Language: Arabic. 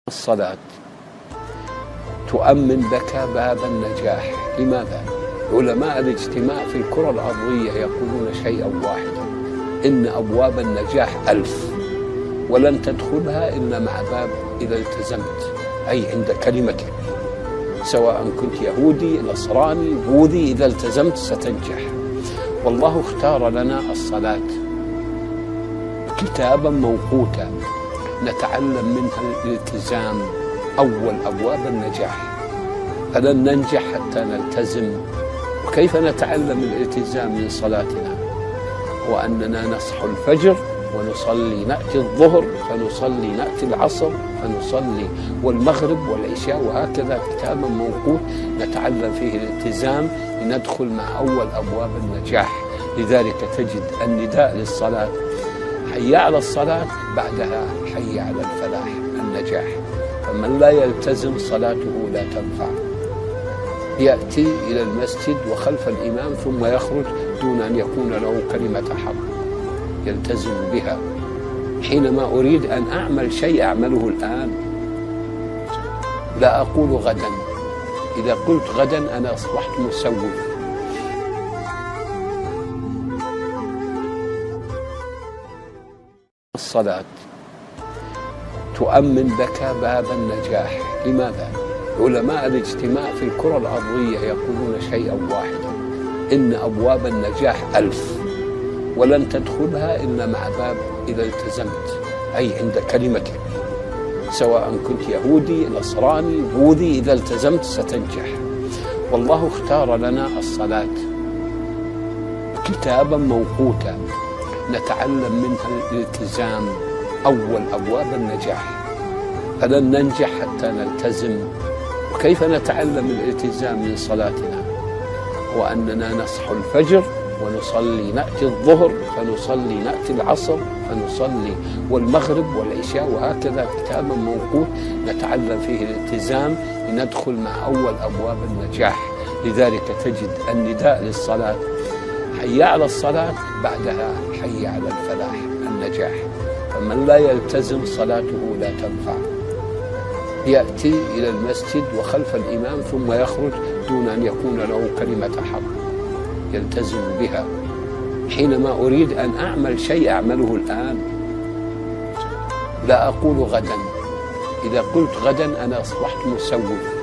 الصلاة تؤمن لك باب النجاح. لماذا؟ علماء الاجتماع في الكرة الأرضية يقولون شيئا واحدا: إن أبواب النجاح 1000 ولن تدخلها إلا مع باب إذا التزمت، أي عند كلمتك، سواء كنت يهودي نصراني بوذي، إذا التزمت ستنجح. والله اختار لنا الصلاة كتابا موقوتا نتعلم منها الالتزام، أول أبواب النجاح. فلن ننجح حتى نلتزم. وكيف نتعلم الالتزام من صلاتنا؟ وأننا نصحو الفجر ونصلي، نأتي الظهر فنصلي، نأتي العصر فنصلي، والمغرب والعشاء، وهكذا كتابا موقوت نتعلم فيه الالتزام لندخل مع أول أبواب النجاح. لذلك تجد النداء للصلاة: حي على الصلاة، بعدها حي على الفلاح، النجاح. فمن لا يلتزم صلاته لا تنفع. يأتي إلى المسجد وخلف الإمام ثم يخرج دون أن يكون له كلمة حق يلتزم بها. حينما أريد أن أعمل شيء أعمله الآن، لا أقول غدا. إذا قلت غدا أنا أصبحت مسوف. الصلاة تؤمن لك باب النجاح. لماذا؟ علماء الاجتماع في الكرة الأرضية يقولون شيئا واحدا: إن أبواب النجاح 1000 ولن تدخلها إلا مع باب إذا التزمت، أي عند كلمتك، سواء كنت يهودي نصراني بوذي، إذا التزمت ستنجح. والله اختار لنا الصلاة كتابا موقوتا نتعلم منها الالتزام، أول أبواب النجاح. فلن ننجح حتى نلتزم. وكيف نتعلم الالتزام من صلاتنا؟ وأننا نصحو الفجر ونصلي، نأتي الظهر فنصلي، نأتي العصر فنصلي، والمغرب والعشاء، وهكذا كتابا موقوت نتعلم فيه الالتزام لندخل مع أول أبواب النجاح. لذلك تجد النداء للصلاة: حي على الصلاة، بعدها حي على الفلاح، النجاح. فمن لا يلتزم صلاته لا تنفع. يأتي إلى المسجد وخلف الإمام ثم يخرج دون أن يكون له كلمة حق يلتزم بها. حينما أريد أن أعمل شيء أعمله الآن، لا أقول غدا. إذا قلت غدا أنا أصبحت مسوف.